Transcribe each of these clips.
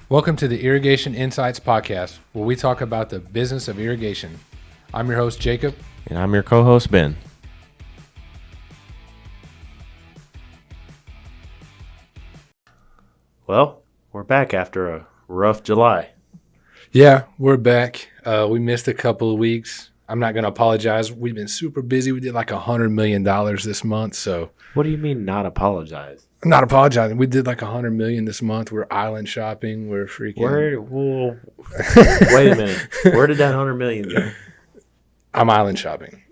Welcome to the Irrigation Insights Podcast, where we talk about the business of irrigation. I'm your host, Jacob. And I'm your co-host, Ben. Well, we're back after a rough July. Yeah, we're back. We missed a couple of weeks. I'm not going to apologize. We've been super busy. We did like $100 million this month. So, What do you mean not apologize? I'm not apologizing. We did like $100 million this month. We're island shopping. We're freaking. Wait a minute. Where did that 100 million go? I'm island shopping.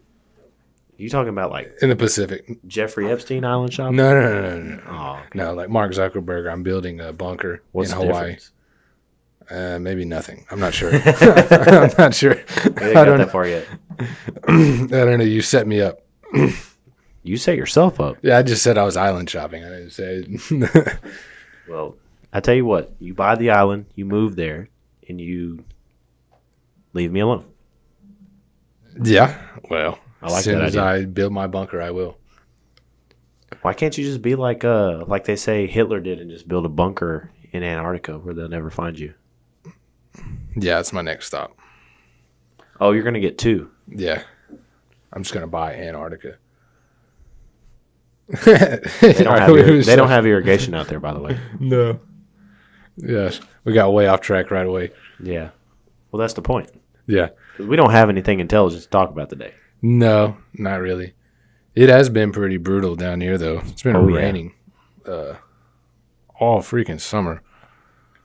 You talking about like In the Pacific. Jeffrey Epstein Island shopping? No. Oh, okay. No, like Mark Zuckerberg. I'm building a bunker What's in the Hawaii. difference? Maybe nothing. I'm not sure. I'm not sure. We ain't got that far yet. I don't know. You set me up. You set yourself up. Yeah, I just said I was island shopping. I didn't say. Well, I tell you what. You buy the island, you move there, and you leave me alone. Yeah. Well, I like as soon that as idea. I build my bunker, I will. Why can't you just be like they say Hitler did and just build a bunker in Antarctica where they'll never find you? Yeah, that's my next stop. Oh, you're gonna get two. Yeah. I'm just gonna buy Antarctica. They don't have irrigation out there, by the way. No. Yes, we got way off track right away. Yeah. Well, that's the point. Yeah. 'Cause we don't have anything intelligent to talk about today. No, not really. It has been pretty brutal down here, though. It's been raining all freaking summer.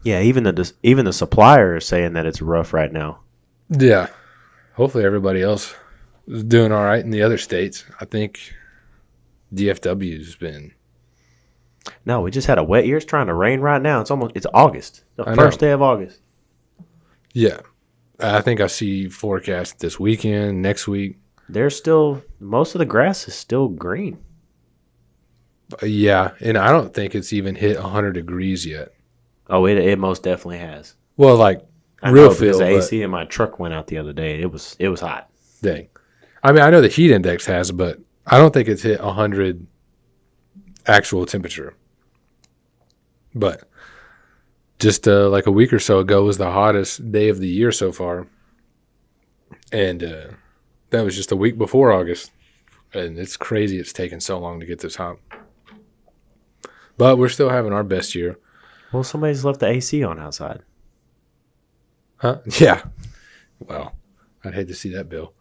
Yeah, even the supplier is saying that it's rough right now. Yeah. Hopefully everybody else is doing all right in the other states. I think DFW's been. No, we just had a wet year. It's trying to rain right now. It's August. The I first know. day of August. Yeah. I think I see forecast this weekend, next week. There's still most of the grass is still green. Yeah. And I don't think it's even hit 100 degrees yet. Oh, it most definitely has. Well, like I real know, feel. because the But AC in my truck went out the other day. It was hot. dang. I mean, I know the heat index has, but I don't think it's hit 100 actual temperature. But just like a week or so ago was the hottest day of the year so far. And that was just a week before August. And it's crazy it's taken so long to get this hot. But we're still having our best year. Well, somebody's left the AC on outside. Huh? Yeah. Well, I'd hate to see that bill.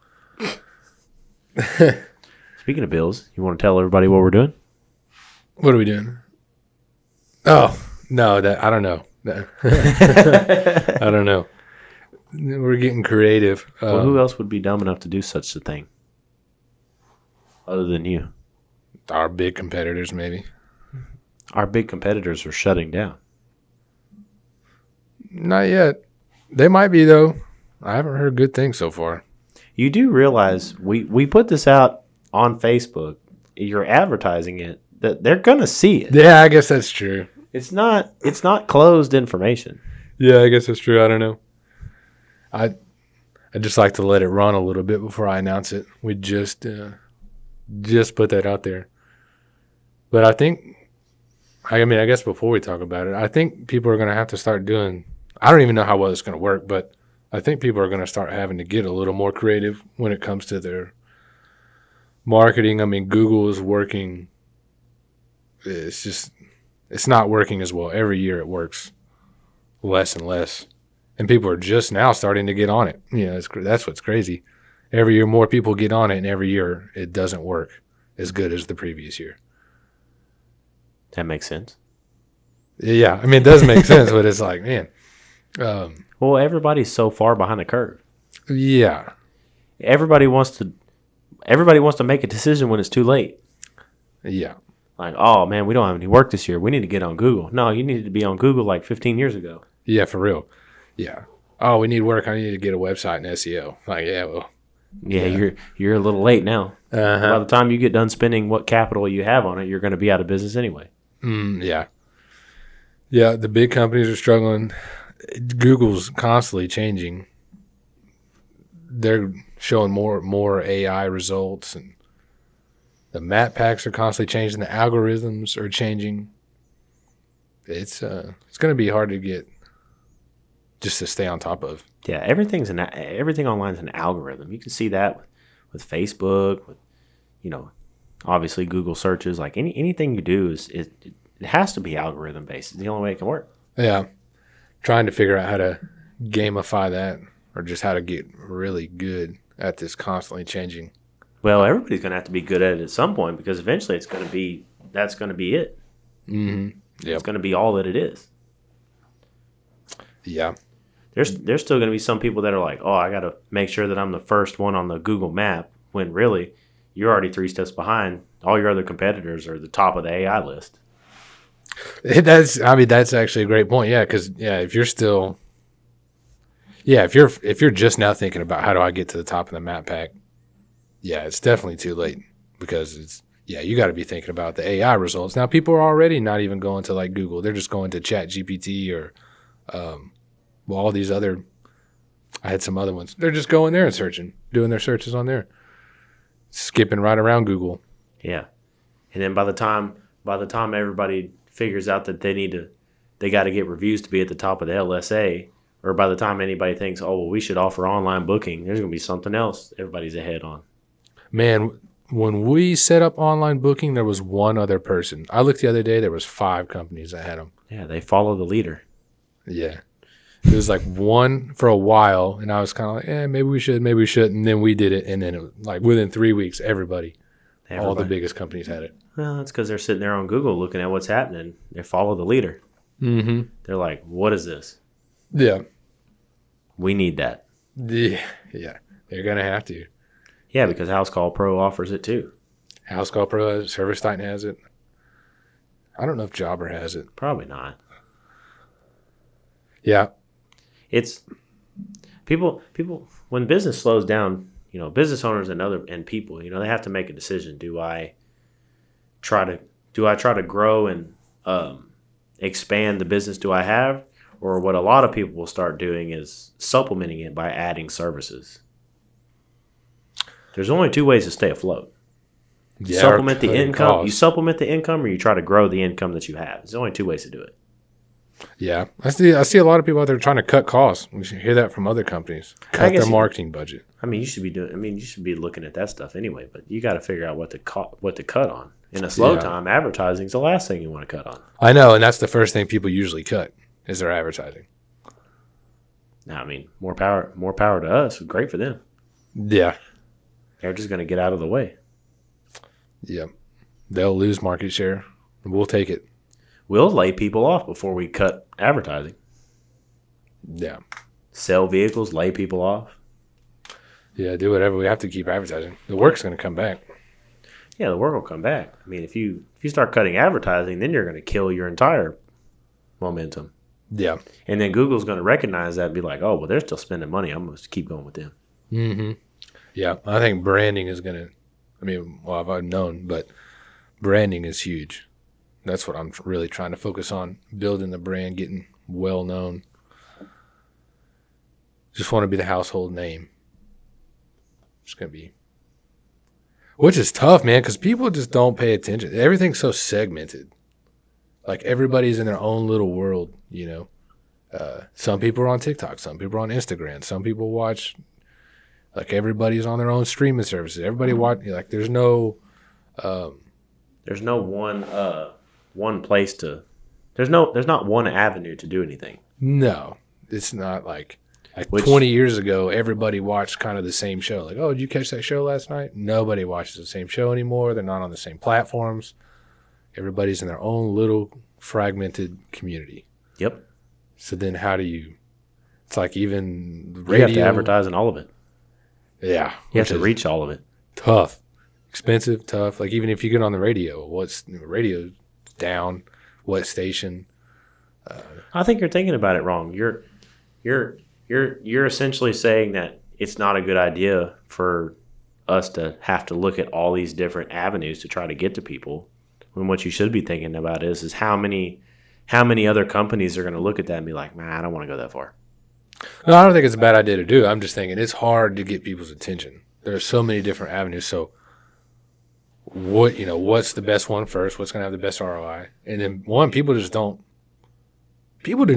Speaking of bills, you want to tell everybody what we're doing? What are we doing? Oh, no, I don't know. I don't know. We're getting creative. Well, who else would be dumb enough to do such a thing other than you? Our big competitors, maybe. Our big competitors are shutting down. Not yet. They might be, though. I haven't heard good things so far. You do realize we put this out on Facebook. You're advertising it. That they're gonna see it. Yeah, I guess that's true. It's not closed information. Yeah, I guess that's true. I don't know. I just like to let it run a little bit before I announce it. We just put that out there. But I guess before we talk about it, I think people are going to have to start doing. I don't even know how well it's going to work, but I think people are going to start having to get a little more creative when it comes to their marketing. I mean, Google is working. It's not working as well. Every year it works less and less. And people are just now starting to get on it. That's what's crazy. Every year more people get on it, and every year it doesn't work as good as the previous year. That makes sense. Yeah, I mean, it does make sense, but it's like, man. Well, everybody's so far behind the curve. Yeah. Everybody wants to make a decision when it's too late. Yeah. Like, oh man, we don't have any work this year. We need to get on Google. No, you needed to be on Google like 15 years ago. Yeah, for real. Yeah. Oh, we need work. I need to get a website and SEO. Like, yeah, well. Yeah, you're a little late now. By the time you get done spending what capital you have on it, you're going to be out of business anyway. Yeah. Yeah, the big companies are struggling. Google's constantly changing. They're showing more AI results, and the map packs are constantly changing. The algorithms are changing. It's going to be hard to get just to stay on top of. Yeah, everything online is an algorithm. You can see that with Facebook, with obviously Google searches. Like anything you do it has to be algorithm based. It's the only way it can work. Yeah, trying to figure out how to gamify that, or just how to get really good at this constantly changing. Well, everybody's going to have to be good at it at some point, because eventually that's going to be it. Mm-hmm. Yep. It's going to be all that it is. Yeah. There's still going to be some people that are like, oh, I got to make sure that I'm the first one on the Google map, when really you're already 3 steps behind. All your other competitors are the top of the AI list. That's actually a great point. Yeah, because if you're still, if you're just now thinking about how do I get to the top of the map pack, it's definitely too late, because you got to be thinking about the AI results. Now people are already not even going to like Google; they're just going to Chat GPT or, all these other. I had some other ones. They're just going there and searching, doing their searches on there, skipping right around Google. Yeah, and then by the time everybody figures out that they got to get reviews to be at the top of the LSA, or by the time anybody thinks, oh, well, we should offer online booking, there's going to be something else everybody's ahead on. Man, when we set up online booking, there was one other person. I looked the other day, there was 5 companies that had them. Yeah, they follow the leader. Yeah. It was like one for a while, and I was kind of like, maybe we should, maybe we shouldn't. And then we did it, and then it was like within 3 weeks, everybody, all the biggest companies had it. Well, that's because they're sitting there on Google looking at what's happening. They follow the leader. Mm-hmm. They're like, what is this? Yeah. We need that. Yeah. They're going to have to. Yeah, because House Call Pro offers it too. House Call Pro has it. ServiceTitan has it. I don't know if Jobber has it. Probably not. Yeah. It's people when business slows down, business owners and people, they have to make a decision. Do I try to grow and expand the business I have, or what a lot of people will start doing is supplementing it by adding services. There's only 2 ways to stay afloat. Yeah, Supplement the income. costs. You supplement the income, or you try to grow the income that you have. There's only 2 ways to do it. Yeah, I see a lot of people out there trying to cut costs. We should hear that from other companies. Cut their marketing budget. You should be looking at that stuff anyway. But you got to figure out what to cut on. In a slow time, advertising is the last thing you want to cut on. I know, and that's the first thing people usually cut is their advertising. Now, more power to us. Great for them. Yeah, they're just going to get out of the way. Yeah, they'll lose market share. We'll take it. We'll lay people off before we cut advertising. Yeah. Sell vehicles, lay people off. Yeah, do whatever. We have to keep advertising. The work's going to come back. Yeah, the work will come back. If you start cutting advertising, then you're going to kill your entire momentum. Yeah. And then Google's going to recognize that and be like, oh, well, they're still spending money. I'm going to keep going with them. Mm-hmm. Yeah, I think branding is going to, I've known, but branding is huge. That's what I'm really trying to focus on, building the brand, getting well known. Just want to be the household name. It's going to be, which is tough, man, because people just don't pay attention. Everything's so segmented. Like everybody's in their own little world, Some people are on TikTok, some people are on Instagram, some people watch, like everybody's on their own streaming services. Everybody watch, like there's no one place to, there's not one avenue to do anything. No, it's not like 20 years ago, everybody watched kind of the same show. Like, oh, did you catch that show last night? Nobody watches the same show anymore. They're not on the same platforms. Everybody's in their own little fragmented community. Yep. So then how do you, it's like even the radio. You have to advertise in all of it. Yeah. You have to reach all of it. Tough. Expensive, tough. Like even if you get on the radio, radio's down, what station? I think you're thinking about it wrong. You're essentially saying that it's not a good idea for us to have to look at all these different avenues to try to get to people. When what you should be thinking about is how many other companies are going to look at that and be like, man, I don't want to go that far. No, I don't think it's a bad idea to do. I'm just thinking it's hard to get people's attention. There's so many different avenues. So what's the best one first? What's going to have the best ROI? And then people do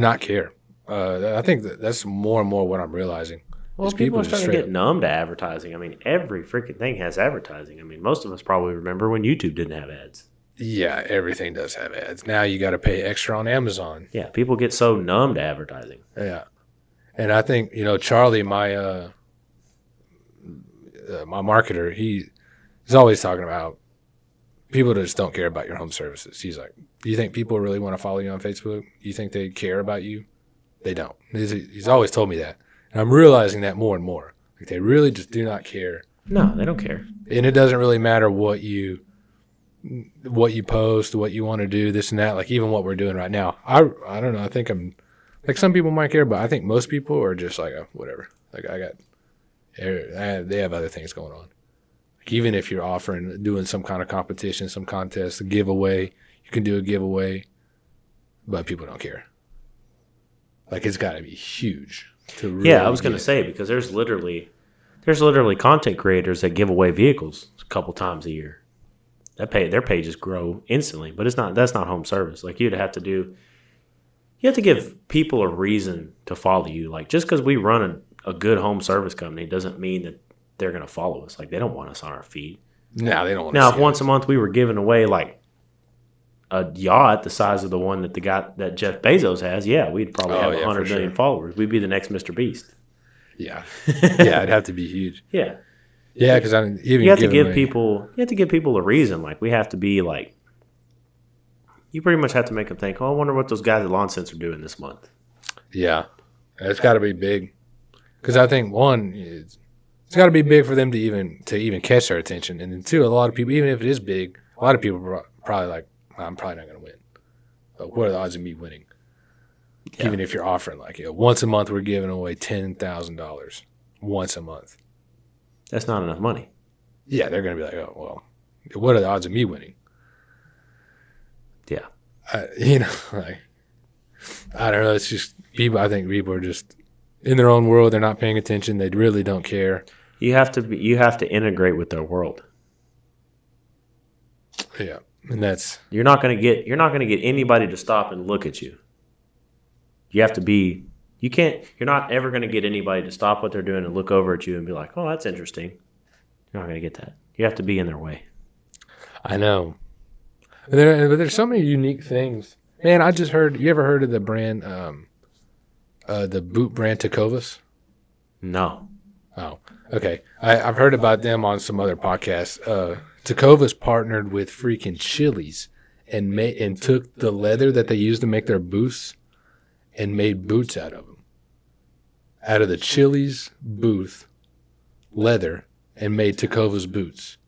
not care. I think that's more and more what I'm realizing. Well, is people are just starting to straight get numb to advertising. I mean, every freaking thing has advertising. I mean, most of us probably remember when YouTube didn't have ads. Yeah, everything does have ads. Now you got to pay extra on Amazon. Yeah, people get so numb to advertising. Yeah. And I think, Charlie, my marketer, he's always talking about people just don't care about your home services. He's like, do you think people really want to follow you on Facebook? You think they care about you? They don't. He's always told me that. And I'm realizing that more and more. Like, they really just do not care. No, they don't care. And it doesn't really matter what you post, what you want to do, this and that. Like, even what we're doing right now. I don't know. I think I'm like, some people might care, but I think most people are just like, oh, whatever. Like, they have other things going on. Like, even if you're doing some kind of competition, some contest, a giveaway, you can do a giveaway, but people don't care. Like, it's got to be huge to really. Yeah, I was going to say, because there's literally content creators that give away vehicles a couple times a year. Their pages grow instantly, but that's not home service. Like, you have to give people a reason to follow you. Like, just because we run a good home service company doesn't mean that they're going to follow us. Like, they don't want us on our feed. No, they don't want. Now, if once a month we were giving away like a yacht the size of the one that that Jeff Bezos has, yeah, we'd probably have 100 million followers. We'd be the next Mr. Beast. Yeah, yeah, it'd have to be huge. Yeah, yeah, because you have to give people a reason. Like, we have to be like, you pretty much have to make them think, oh, I wonder what those guys at Lawn Sense are doing this month. Yeah, it's got to be big. Because I think, one, it's got to be big for them to even catch their attention, and then two, a lot of people, even if it is big, a lot of people are probably like, I'm probably not going to win. But what are the odds of me winning? Yeah. Even if you're offering like, once a month we're giving away $10,000 once a month. That's not enough money. Yeah, they're going to be like, oh, well, what are the odds of me winning? Yeah. Like, I don't know. It's just people. I think people are just in their own world. They're not paying attention. They really don't care. You have to integrate with their world. Yeah, and that's you're not going to get anybody to stop and look at you. You have to be. You're not ever going to get anybody to stop what they're doing and look over at you and be like, oh, that's interesting. You're not going to get that. You have to be in their way. I know. But there's so many unique things. Man, I just heard. You ever heard of the brand, the boot brand Tecovas? No. Oh, okay. I've heard about them on some other podcasts. Tecovas partnered with freaking Chili's and took the leather that they used to make their booths and made boots out of them. Out of the Chili's booth leather and made Tecovas boots.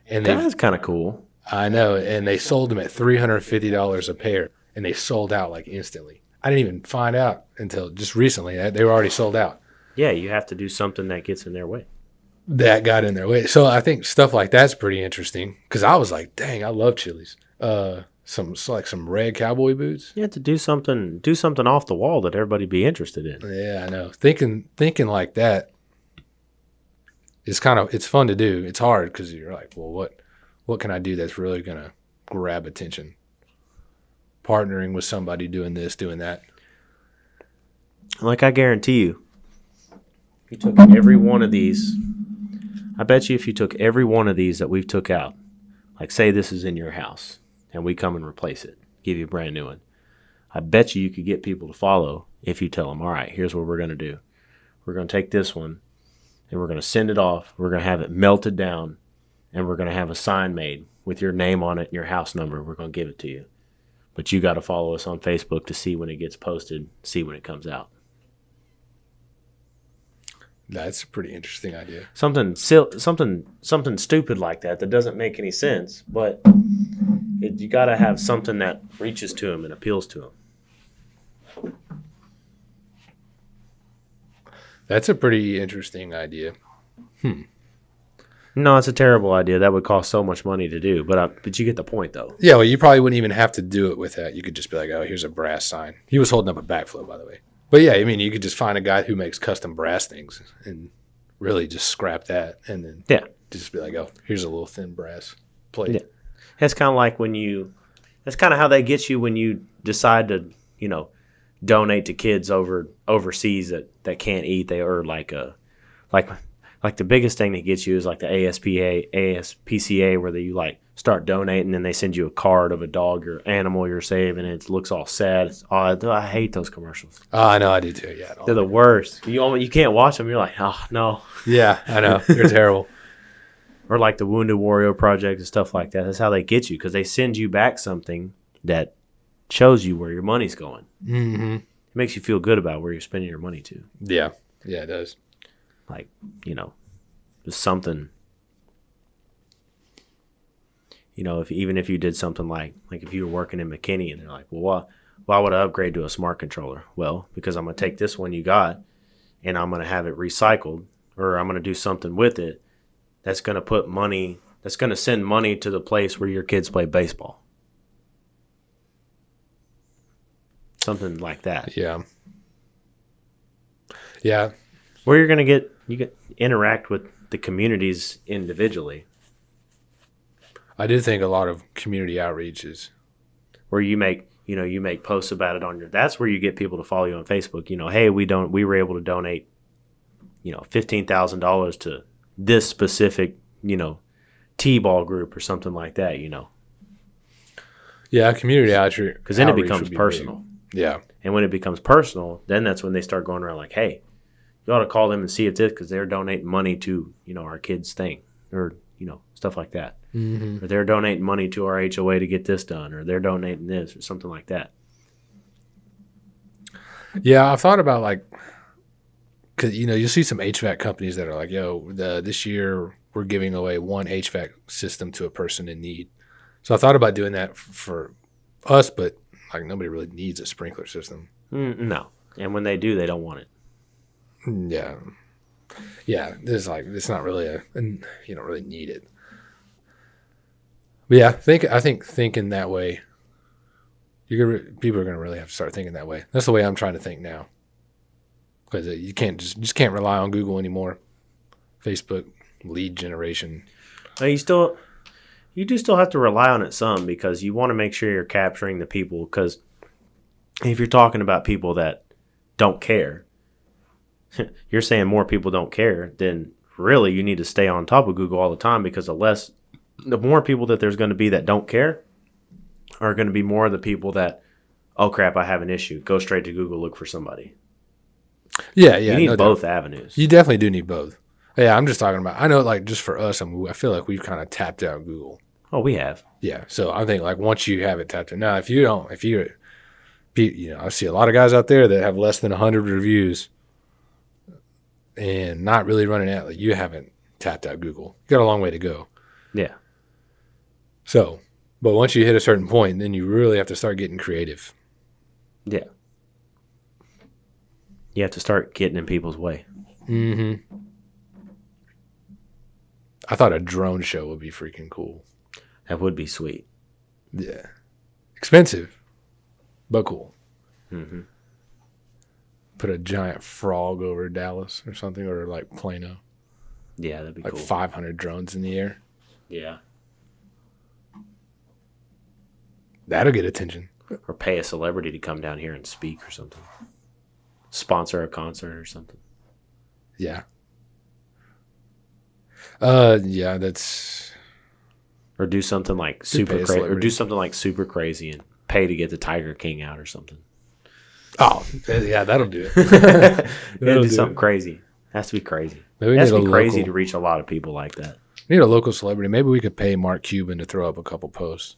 And that's kind of cool. I know, and they sold them at $350 a pair, and they sold out like instantly. I didn't even find out until just recently. They were already sold out. Yeah, you have to do something that gets in their way. That got in their way. So I think stuff like that's pretty interesting because I was like, dang, I love Chili's. Some red cowboy boots. You have to do something off the wall that everybody be interested in. Yeah, I know. Thinking like that is it's fun to do. It's hard because you're like, well, what can I do that's really gonna grab attention? Partnering with somebody doing this, doing that. Like, I guarantee you took every one of these. I bet you if you took every one of these that we've took out, like say this is in your house and we come and replace it, give you a brand new one, I bet you could get people to follow if you tell them, all right, here's what we're going to do. We're going to take this one and we're going to send it off. We're going to have it melted down and we're going to have a sign made with your name on it and your house number. We're going to give it to you. But you got to follow us on Facebook to see when it gets posted, see when it comes out. That's a pretty interesting idea. Something stupid like that doesn't make any sense, but you got to have something that reaches to them and appeals to them. That's a pretty interesting idea. No, it's a terrible idea. That would cost so much money to do, but you get the point, though. Yeah, well, you probably wouldn't even have to do it with that. You could just be like, oh, here's a brass sign. He was holding up a backflow, by the way. But yeah, I mean, you could just find a guy who makes custom brass things and really just scrap that and then just be like, oh, here's a little thin brass plate. Yeah. That's kind of like that's kind of how they get you when you decide to, donate to kids overseas that can't eat. They or like the biggest thing that gets you is like the ASPCA, where you like start donating and they send you a card of a dog or animal you're saving, and it looks all sad. I hate those commercials. Oh, I know, I do too. Yeah, They're the worst. You can't watch them. You're like, oh no. Yeah, I know. They're terrible. Or like the Wounded Warrior Project and stuff like that. That's how they get you, because they send you back something that shows you where your money's going. Mm-hmm. It makes you feel good about where you're spending your money to. Yeah, it does. Like, just something. Even if you did something like if you were working in McKinney and they're like, well, why would I upgrade to a smart controller? Well, because I'm going to take this one you got and I'm going to have it recycled, or I'm going to do something with it that's going to send money to the place where your kids play baseball. Something like that. Yeah. Yeah. Where you're going to interact with the communities individually. I do think a lot of community outreach is where you make posts about it that's where you get people to follow you on Facebook. Hey, we were able to donate, $15,000 to this specific, T-ball group or something like that, Yeah, community outreach. Because then it becomes personal. Big. Yeah. And when it becomes personal, then that's when they start going around like, hey, you ought to call them and see if this, because they're donating money to, our kids' thing, or, stuff like that. Mm-hmm. Or they're donating money to our HOA to get this done, or they're donating this or something like that. Yeah, I've thought about because you'll see some HVAC companies that are like, yo, this year we're giving away one HVAC system to a person in need. So I thought about doing that for us, but nobody really needs a sprinkler system. No, and when they do, they don't want it. Yeah, there's it's not really you don't really need it. But yeah, I think thinking that way, people are gonna really have to start thinking that way. That's the way I'm trying to think now, because you can't just can't rely on Google anymore. Facebook lead generation. You do still have to rely on it some, because you want to make sure you're capturing the people. Because if you're talking about people that don't care, you're saying more people don't care, then really you need to stay on top of Google all the time, because the more people that there's going to be that don't care are going to be more of the people that, oh crap, I have an issue. Go straight to Google, look for somebody. Yeah. You need both avenues. You definitely do need both. Yeah, I'm just talking about, I know just for us, I feel like we've kind of tapped out Google. Oh, we have. Yeah. So I think once you have it tapped out, now I see a lot of guys out there that have less than 100 reviews and not really running out. You haven't tapped out Google. You got a long way to go. Yeah. So, but once you hit a certain point, then you really have to start getting creative. Yeah. You have to start getting in people's way. Mm-hmm. I thought a drone show would be freaking cool. That would be sweet. Yeah. Expensive, but cool. Mm-hmm. Put a giant frog over Dallas or something, or Plano. Yeah, that'd be cool. 500 drones in the air. Yeah. That'll get attention. Or pay a celebrity to come down here and speak or something. Sponsor a concert or something. Yeah. Yeah, that's. Or do something super crazy. Or do something super crazy and pay to get the Tiger King out or something. Oh, yeah, that'll do it. Do something crazy. Has to be crazy. It has to be crazy to reach a lot of people like that. We need a local celebrity. Maybe we could pay Mark Cuban to throw up a couple posts.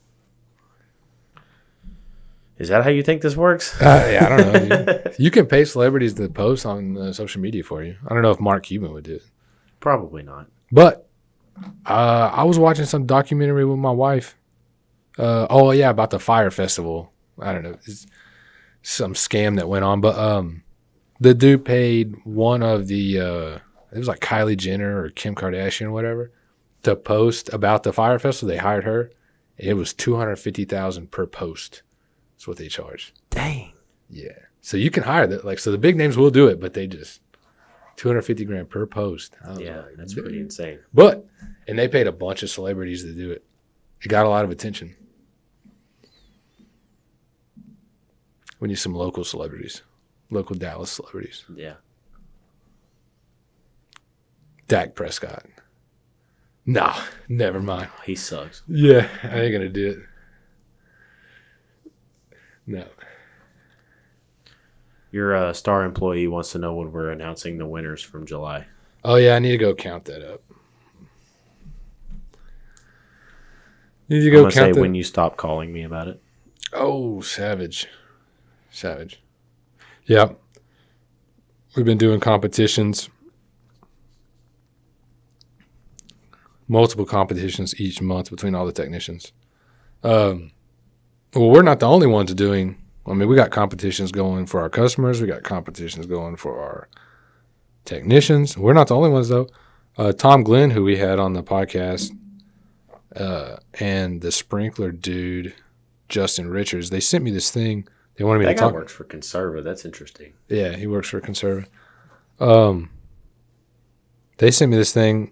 Is that how you think this works? Yeah, I don't know. You can pay celebrities to post on social media for you. I don't know if Mark Cuban would do it. Probably not. But I was watching some documentary with my wife. About the Fire Festival. I don't know. It's some scam that went on. But the dude paid one of the, it was Kylie Jenner or Kim Kardashian or whatever, to post about the Fire Festival. They hired her. It was $250,000 per post. That's what they charge. Dang. Yeah. So you can hire that. So the big names will do it, but they just $250,000 per post. Yeah, that's pretty insane. And they paid a bunch of celebrities to do it. It got a lot of attention. We need some local celebrities, local Dallas celebrities. Yeah. Dak Prescott. No, never mind. He sucks. Yeah, I ain't gonna do it. No. Your star employee wants to know when we're announcing the winners from July. Oh yeah, I need to go count that up. Need to I'm go gonna say count that. when you stop calling me about it. Oh, savage. Yep. We've been doing competitions. Multiple competitions each month between all the technicians. Well, we're not the only ones doing. I mean, we got competitions going for our customers. We got competitions going for our technicians. We're not the only ones, though. Tom Glenn, who we had on the podcast, and the sprinkler dude, Justin Richards, they sent me this thing. They wanted me That to guy talk. works for Conserva. That's interesting. Yeah, he works for Conserva. They sent me this thing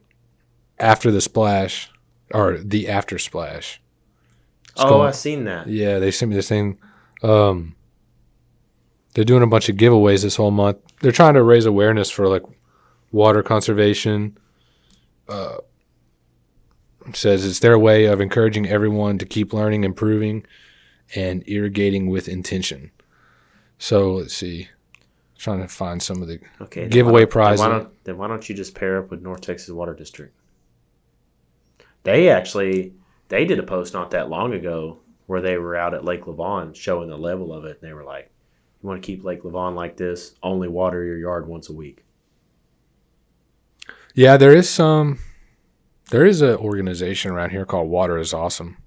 after the splash, or the after splash. I've seen that. Yeah, they sent me this thing. They're doing a bunch of giveaways this whole month. They're trying to raise awareness for like water conservation. It says it's their way of encouraging everyone to keep learning, improving, and irrigating with intention. So let's see. Trying to find some of the giveaway prizes. Then why don't you just pair up with North Texas Water District? They did a post not that long ago where they were out at Lake Lavon showing the level of it. And they were like, you want to keep Lake Lavon like this? Only water your yard once a week. Yeah, there is an organization around here called Water is Awesome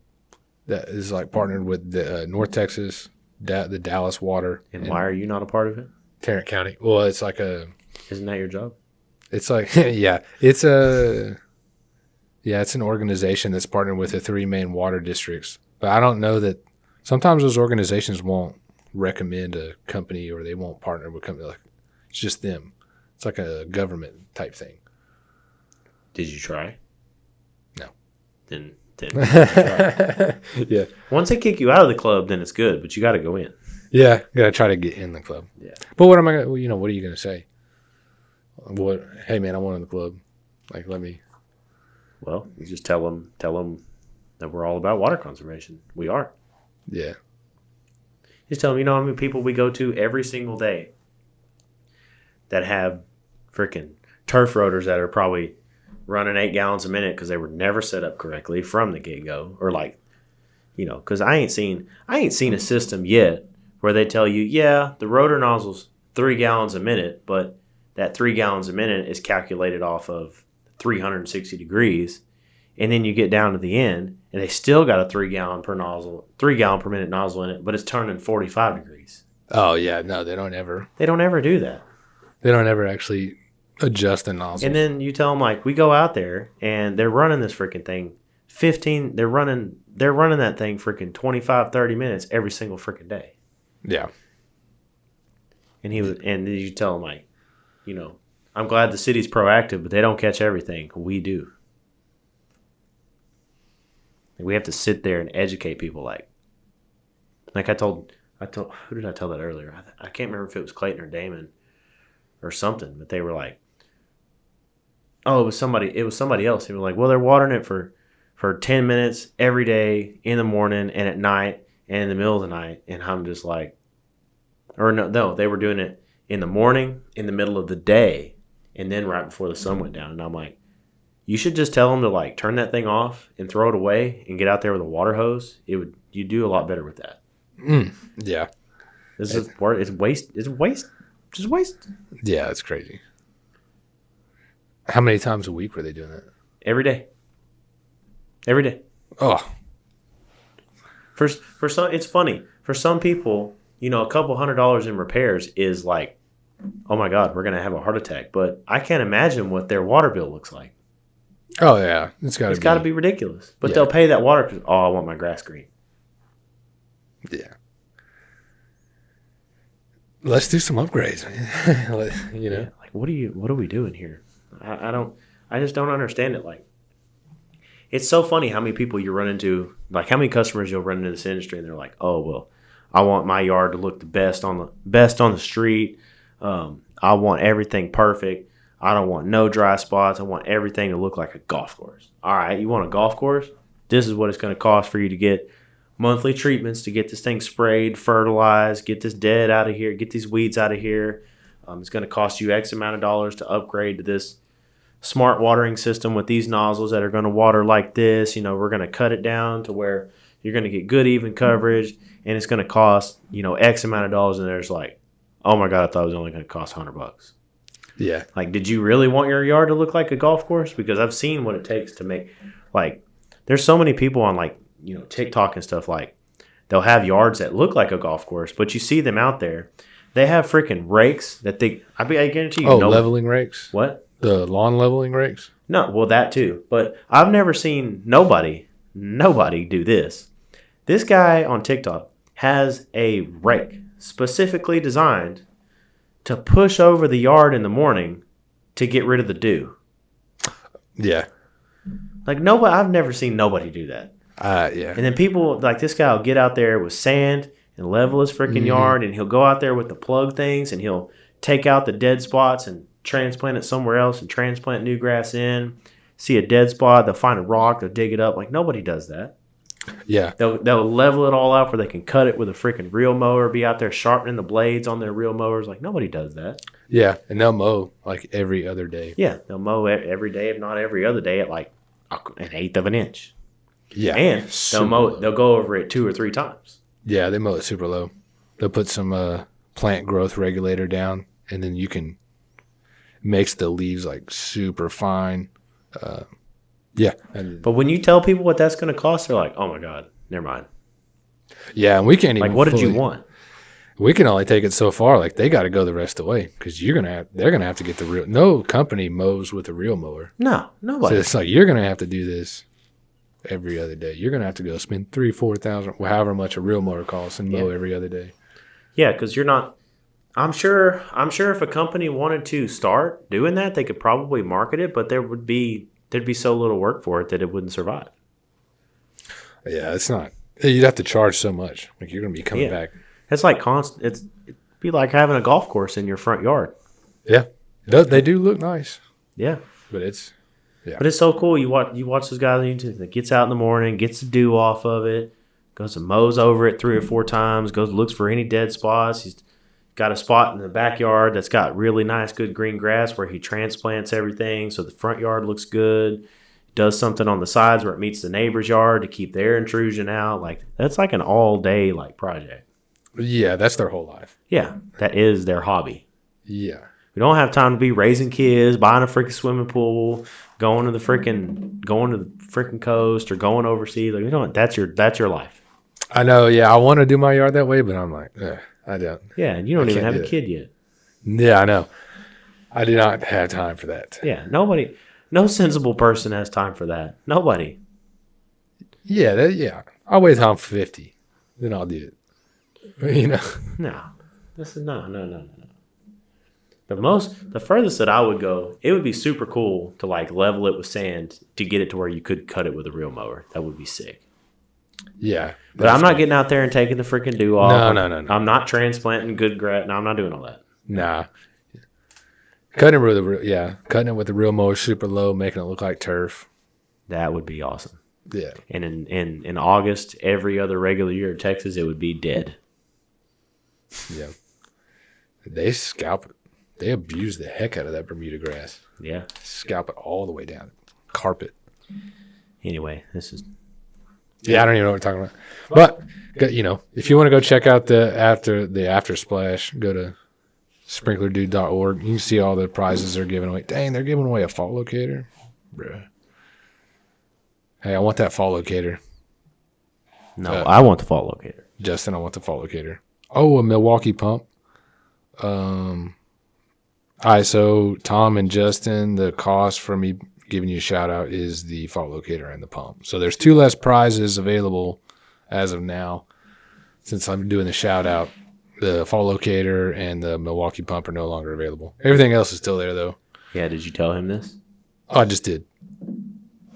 that is like partnered with the North Texas, the Dallas Water. And why are you not a part of it? Tarrant County. Well, it's like Isn't that your job? it's like, it's an organization that's partnered with the 3 main water districts. But I don't know that sometimes those organizations won't recommend a company or they won't partner with a company. Like, it's just them. It's like a government type thing. Did you try? No. Then try. Yeah. Once they kick you out of the club, then it's good, but you got to go in. Yeah, gotta try to get in the club. Yeah. But what am I gonna? What are you gonna say? What? Hey man, I want in the club. Like, let me. Well, you just tell them that we're all about water conservation. We are. Yeah. Just tell them, how many people we go to every single day that have freaking turf rotors that are probably running 8 gallons a minute because they were never set up correctly from the get-go, or like, because I ain't seen a system yet where they tell you, yeah, the rotor nozzle's 3 gallons a minute, but that 3 gallons a minute is calculated off of 360 degrees, and then you get down to the end, and they still got a 3 gallon per minute nozzle in it, but it's turning 45 degrees. Oh yeah, no, they don't ever do that. They don't ever actually adjust the nozzle. And then you tell them, like, we go out there and they're running this freaking thing 15. They're running that thing freaking 25, 30 minutes every single freaking day. Yeah. And then you tell them, like, I'm glad the city's proactive, but they don't catch everything. We do. We have to sit there and educate people. Like I told, who did I tell that earlier? I can't remember if it was Clayton or Damon or something, but they were like, oh, it was somebody else. They were like, well, they're watering it for 10 minutes every day in the morning and at night and in the middle of the night. And I'm just like, or no, they were doing it in the morning, in the middle of the day, and then right before the sun went down. And I'm like, you should just tell them to, like, turn that thing off and throw it away and get out there with a water hose. You do a lot better with that. Yeah. It's waste. It's waste. Just waste. Yeah, it's crazy. How many times a week were they doing that? Every day. Every day. Oh. For some, it's funny. For some people, a couple $100 in repairs is like, oh my God, we're gonna have a heart attack. But I can't imagine what their water bill looks like. Oh yeah, it's got to be ridiculous. But they'll pay that water because, I want my grass green. Yeah. Let's do some upgrades, man. Yeah, like, what are we doing here? I just don't understand it. Like, it's so funny how many people you run into, like how many customers you'll run into this industry and they're like, oh, well, I want my yard to look the best on the street. I want everything perfect. I don't want no dry spots. I want everything to look like a golf course. All right, you want a golf course? This is what it's going to cost for you to get monthly treatments to get this thing sprayed, fertilized, get this dead out of here, get these weeds out of here. It's going to cost you X amount of dollars to upgrade to this smart watering system with these nozzles that are going to water like this. We're going to cut it down to where you're going to get good even coverage, and it's going to cost, X amount of dollars. And there's like, oh my God, I thought it was only going to cost $100. Yeah. Like, did you really want your yard to look like a golf course? Because I've seen what it takes to make, like, there's so many people on, like, TikTok and stuff, like, they'll have yards that look like a golf course, but you see them out there. They have freaking rakes that I guarantee you. Leveling rakes? What? The lawn leveling rakes? No, well, that too. But I've never seen nobody do this. This guy on TikTok has a rake specifically designed to push over the yard in the morning to get rid of the dew. Yeah. Like, nobody, I've never seen nobody do that. Yeah. And then people, like this guy will get out there with sand and level his freaking yard, and he'll go out there with the plug things, and he'll take out the dead spots and transplant it somewhere else and transplant new grass in. See a dead spot, they'll find a rock, they'll dig it up. Like, nobody does that. Yeah. They'll level it all out where they can cut it with a freaking reel mower, be out there sharpening the blades on their reel mowers. Like, nobody does that. Yeah, and they'll mow like every other day. Yeah, they'll mow every day, if not every other day, at like an eighth of an inch. Yeah. And they'll go over it 2 or 3 times. Yeah, they mow it super low. They'll put some plant growth regulator down, and then you can makes the leaves like super fine. Yeah. But when you tell people what that's going to cost, they're like, oh my God, never mind. Yeah, and we can't even. Like, what did you want? We can only take it so far. Like, they got to go the rest of the way because they're gonna have to get the real. No company mows with a reel mower. No, nobody. So it's like you're gonna have to do this every other day. You're gonna have to go spend $3,000-$4,000, however much a reel mower costs, and mow every other day. Yeah, because you're not. I'm sure if a company wanted to start doing that, they could probably market it, but there'd be so little work for it that it wouldn't survive. Yeah, it's not. You'd have to charge so much. Like, you're gonna be coming back. It's like constant. It'd be like having a golf course in your front yard. Yeah, they do look nice. Yeah, but it's so cool. You watch those guys on YouTube that gets out in the morning, gets the dew off of it, goes and mows over it 3 or 4 times, looks for any dead spots. He's got a spot in the backyard that's got really nice, good green grass where he transplants everything so the front yard looks good. Does something on the sides where it meets the neighbor's yard to keep their intrusion out. Like, that's like an all day like project. Yeah, that's their whole life. Yeah, that is their hobby. Yeah. We don't have time to be raising kids, buying a freaking swimming pool, going to the freaking coast or going overseas. Like, that's your life. I know. Yeah, I want to do my yard that way, but I'm like, I don't. Yeah, and you don't even have a kid yet. Yeah, I know. I do not have time for that. Yeah, no sensible person has time for that. Nobody. Yeah. I'll wait till I'm 50, then I'll do it. No. This is no. The furthest that I would go, it would be super cool to like level it with sand to get it to where you could cut it with a reel mower. That would be sick. Yeah. But I'm not getting out there and taking the freaking dew off. No. I'm not transplanting good grass. No, I'm not doing all that. Nah. Cutting it with the reel mower super low, making it look like turf. That would be awesome. Yeah. And in August, every other regular year in Texas, it would be dead. Yeah. They scalp it. They abuse the heck out of that Bermuda grass. Yeah. Scalp it all the way down. Carpet. Anyway, this is... Yeah, I don't even know what we're talking about. But, if you want to go check out the after splash, go to sprinklerdude.org. You can see all the prizes they're giving away. Dang, they're giving away a fall locator. Bruh. Hey, I want that fall locator. No, I want the fall locator. Justin, I want the fall locator. Oh, a Milwaukee pump. So Tom and Justin, the cost for me giving you a shout out is the fall locator and the pump. So there's 2 less prizes available as of now. Since I'm doing the shout out, the fall locator and the Milwaukee pump are no longer available. Everything else is still there though. Yeah, did you tell him this? Oh, I just did.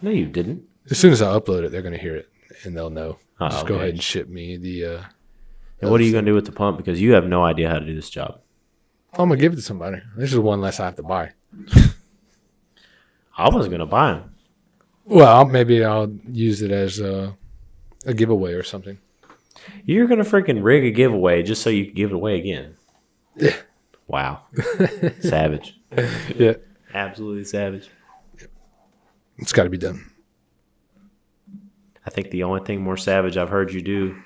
No, you didn't. As soon as I upload it, they're going to hear it and they'll know. Just go okay. ahead and ship me the And what are you going to do with the pump? Because you have no idea how to do this job. I'm going to give it to somebody. This is one less I have to buy. I wasn't going to buy them. Well, maybe I'll use it as a giveaway or something. You're going to freaking rig a giveaway just so you can give it away again. Yeah. Wow. Savage. Yeah. Absolutely savage. It's got to be done. I think the only thing more savage I've heard you do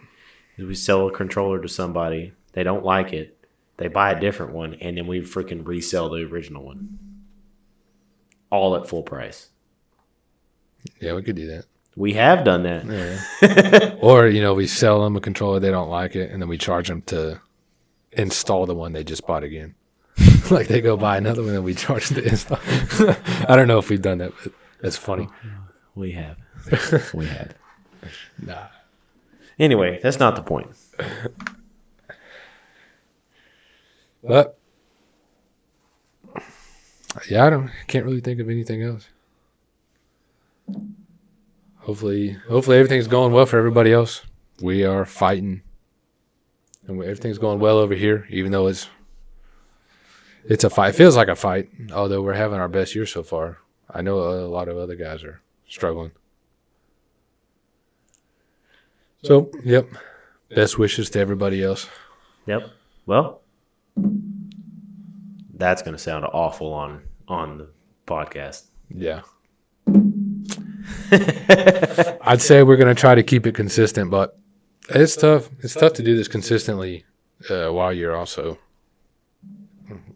is we sell a controller to somebody. They don't like it. They buy a different one, and then we freaking resell the original one. All at full price. Yeah, we could do that. We have done that. Yeah. Or, we sell them a controller, they don't like it, and then we charge them to install the one they just bought again. Like they go buy another one and we charge them to install. I don't know if we've done that, but that's funny. We have. We have. Nah. Anyway, that's not the point. But yeah, can't really think of anything else. Hopefully everything's going well for everybody else. We are fighting, and everything's going well over here, even though it's a fight. It feels like a fight, although we're having our best year so far. I know a lot of other guys are struggling. So, yep. Best wishes to everybody else. Yep. Well, that's going to sound awful on the podcast. Yeah. I'd say we're going to try to keep it consistent, but it's tough. It's tough to do this consistently while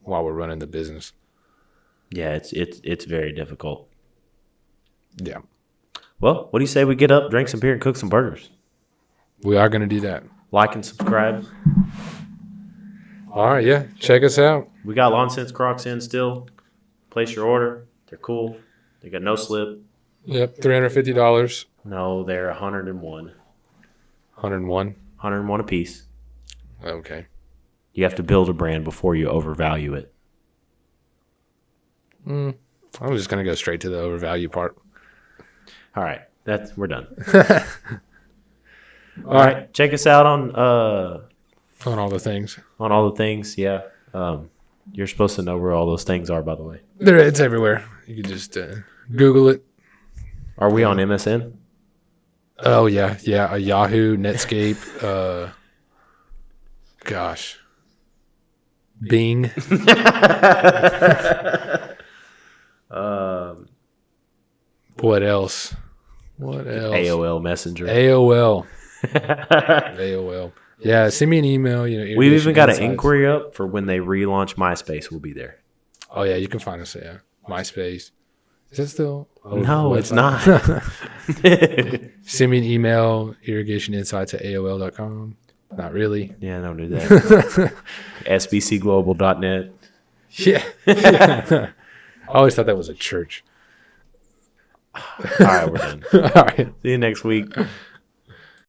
we're running the business. Yeah, it's very difficult. Yeah. Well, what do you say we get up, drink some beer, and cook some burgers? We are going to do that. Like and subscribe. All right, yeah. Check us out. We got Lawn Sense Crocs in still. Place your order. They're cool. They got no slip. Yep, $350. No, they're 101. 101. 101 a piece. Okay. You have to build a brand before you overvalue it. I'm just going to go straight to the overvalue part. All right. We're done. All right. Check us out on all the things. On all the things, yeah. You're supposed to know where all those things are, by the way. It's everywhere. You can just Google it. Are we on MSN? Oh, yeah. Yeah, Yahoo, Netscape, Bing. What else? AOL Messenger. AOL. Yeah, send me an email. We've even got an inquiry up for when they relaunch MySpace. We'll be there. Oh, yeah, you can find us, yeah. MySpace. Is that still? No, it's not. Send me an email, irrigationinsights@aol.com. Not really. Yeah, don't do that. sbcglobal.net. Yeah. I always thought that was a church. All right, we're done. All right. See you next week.